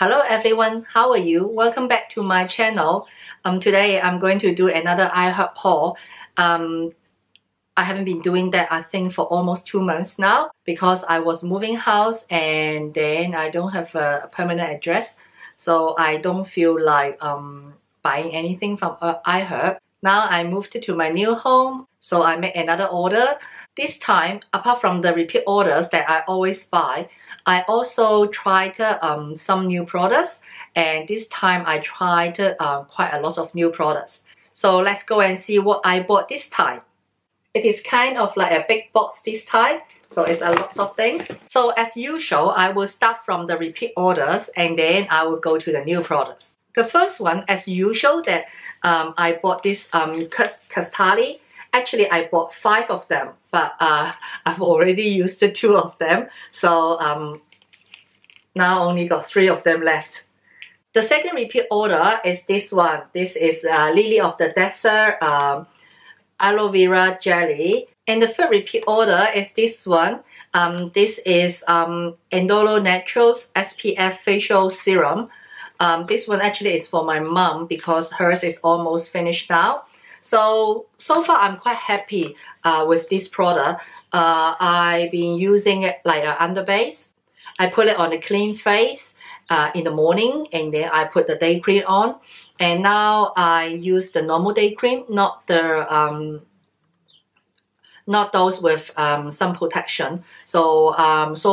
Hello everyone, how are you? Welcome back to my channel. Today I'm going to do another iHerb haul. I haven't been doing that I think for almost 2 months now because I was moving house and then I don't have a permanent address, so I don't feel like buying anything from iHerb. Now I moved to my new home, so I made another order. This time, apart from the repeat orders that I always buy, I also tried some new products, and this time I tried quite a lot of new products. So let's go and see what I bought this time. It is kind of like a big box this time, so it's a lot of things. So as usual, I will start from the repeat orders and then I will go to the new products. The first one, as usual, that I bought this custard. Actually, I bought 5 of them, but I've already used 2 of them. So now only got 3 of them left. The second repeat order is this one. This is Lily of the Desert aloe vera jelly. And the third repeat order is this one. This is Endolo Naturals SPF facial serum. This one actually is for my mom because hers is almost finished now. So far I'm quite happy with this product. I've been using it like an under base. I put it on a clean face in the morning, and then I put the day cream on. And now I use the normal day cream, not the not those with sun protection. So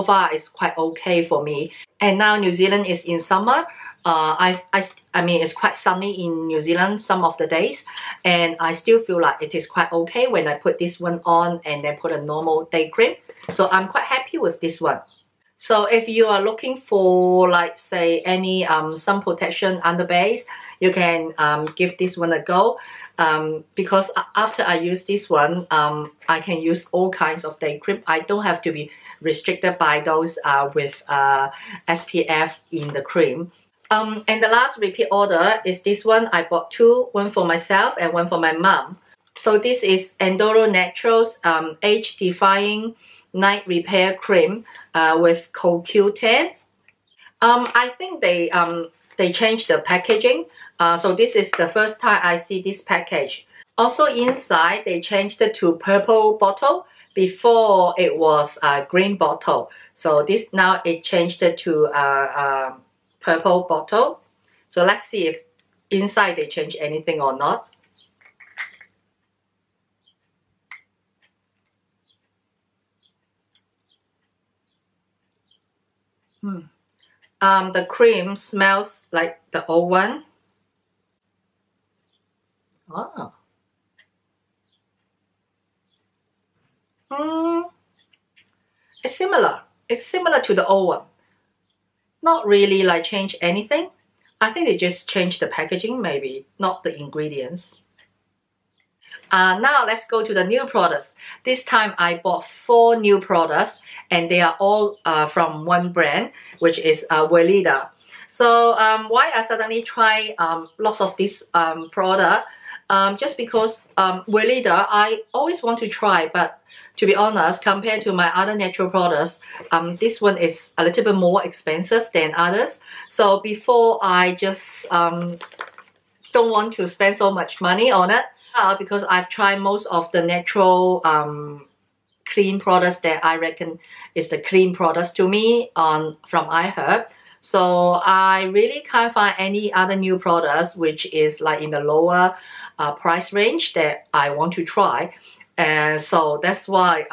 far it's quite okay for me. And now New Zealand is in summer. I mean, it's quite sunny in New Zealand some of the days, and I still feel like it is quite okay when I put this one on and then put a normal day cream. So I'm quite happy with this one. So if you are looking for, like, say, any sun protection under base, you can give this one a go. Because after I use this one, I can use all kinds of day cream. I don't have to be restricted by those with SPF in the cream. And the last repeat order is this one. I bought 2, one for myself and one for my mom. So this is Endolo Naturals Age Defying Night Repair Cream with CoQ10. I think they changed the packaging. So this is the first time I see this package. Also inside they changed it to purple bottle. Before it was a green bottle. So this now it changed it to purple bottle. So let's see if inside they change anything or not. The cream smells like the old one. Oh. It's similar. It's similar to the old one. Not really like change anything. I think they just changed the packaging, maybe, not the ingredients. Now let's go to the new products. This time I bought 4 new products, and they are all from one brand, which is Weleda. So why I suddenly try lots of this product? Just because Weleda I always want to try, but to be honest, compared to my other natural products, this one is a little bit more expensive than others. So before I just don't want to spend so much money on it, because I've tried most of the natural clean products that I reckon is the clean products to me from iHerb. So I really can't find any other new products which is like in the lower price range that I want to try. And so that's why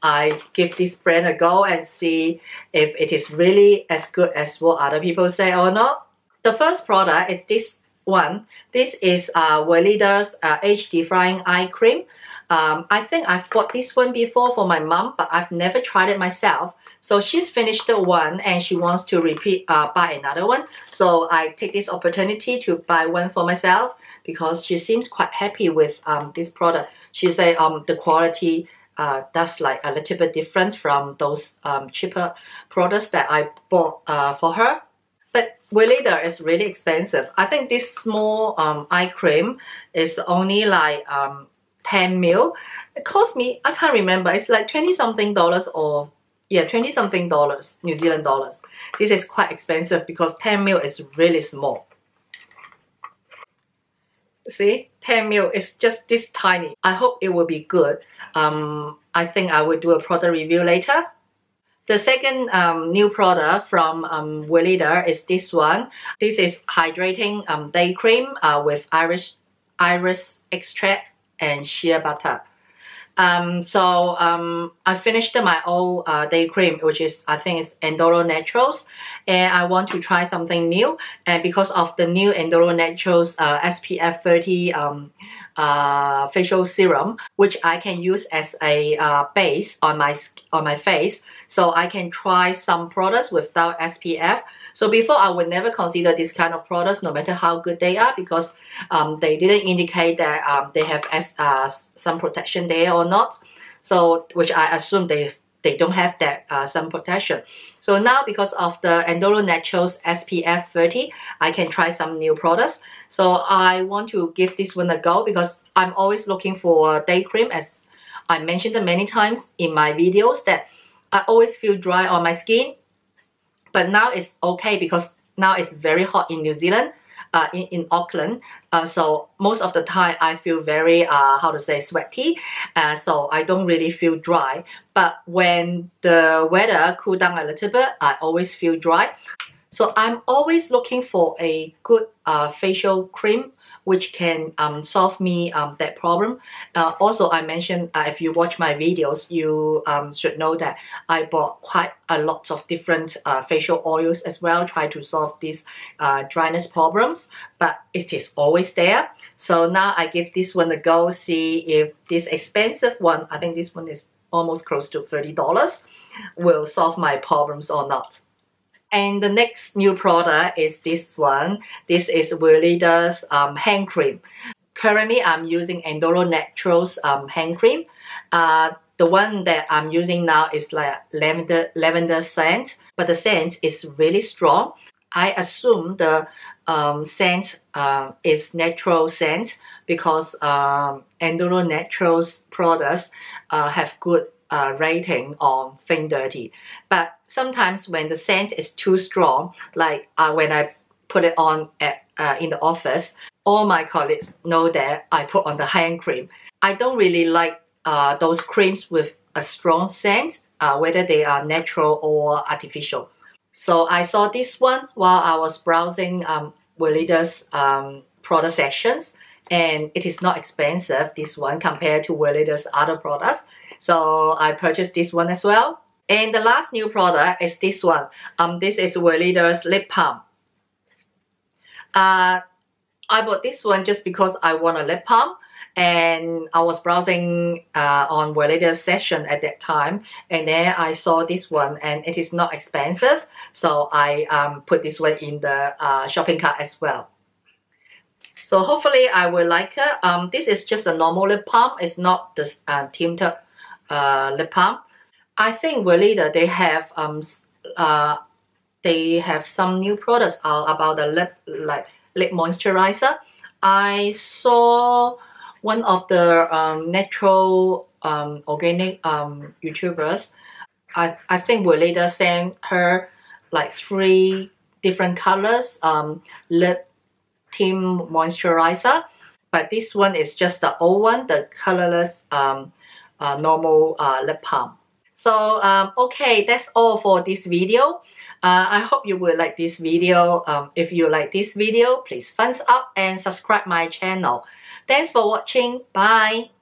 I give this brand a go and see if it is really as good as what other people say or not. The first product is this one. This is Weleda's Age Defying Eye Cream. I think I've bought this one before for my mom, but I've never tried it myself. So she's finished the one and she wants to repeat buy another one. So I take this opportunity to buy one for myself because she seems quite happy with this product. She said the quality does like a little bit different from those cheaper products that I bought for her. But Weleda is really expensive. I think this small eye cream is only like 10 ml. It cost me, I can't remember, it's like $20 something or Yeah, 20 something dollars, New Zealand dollars. This is quite expensive because 10 ml is really small. See, 10 ml is just this tiny. I hope it will be good. I think I will do a product review later. The second new product from Weleda is this one. This is Hydrating Day Cream with iris extract and shea butter. I finished my old day cream, which is, I think it's Enduro Naturals, and I want to try something new. And because of the new Enduro Naturals SPF 30 facial serum, which I can use as a base on my face, so I can try some products without SPF. So before, I would never consider this kind of products, no matter how good they are, because they didn't indicate that they have sun protection there or not. So, which I assume they don't have that sun protection. So now, because of the Enduro Naturals SPF 30, I can try some new products. So I want to give this one a go because I'm always looking for day cream, as I mentioned many times in my videos, that I always feel dry on my skin. But now it's okay because now it's very hot in New Zealand, in Auckland. So most of the time I feel very, sweaty. So I don't really feel dry. But when the weather cool down a little bit, I always feel dry. So I'm always looking for a good facial cream which can solve me that problem. Also, I mentioned, if you watch my videos, you should know that I bought quite a lot of different facial oils as well, try to solve these dryness problems, but it is always there. So now I give this one a go, see if this expensive one, I think this one is almost close to $30, will solve my problems or not. And the next new product is this one. This is Weleda's hand cream. Currently, I'm using Enduro Naturals hand cream. The one that I'm using now is like lavender scent, but the scent is really strong. I assume the scent is natural scent because Enduro Naturals products have good rating on Think Dirty. But sometimes when the scent is too strong, like when I put it on in the office, all my colleagues know that I put on the hand cream. I don't really like those creams with a strong scent, whether they are natural or artificial. So I saw this one while I was browsing Weleda's product sections, and it is not expensive, this one, compared to Weleda's other products. So I purchased this one as well. And the last new product is this one. This is Weleda's lip balm. I bought this one just because I want a lip balm, and I was browsing on Weleda's session at that time, and then I saw this one, and it is not expensive, so I put this one in the shopping cart as well. So hopefully I will like it. This is just a normal lip balm. It's not the tinted lip balm. I think Weleda, they have some new products about the lip moisturizer. I saw one of the natural organic YouTubers. I think Weleda sent her like 3 different colors lip tint moisturizer, but this one is just the old one, the colorless normal lip balm. So okay, that's all for this video. I hope you will like this video. If you like this video, please thumbs up and subscribe my channel. Thanks for watching. Bye.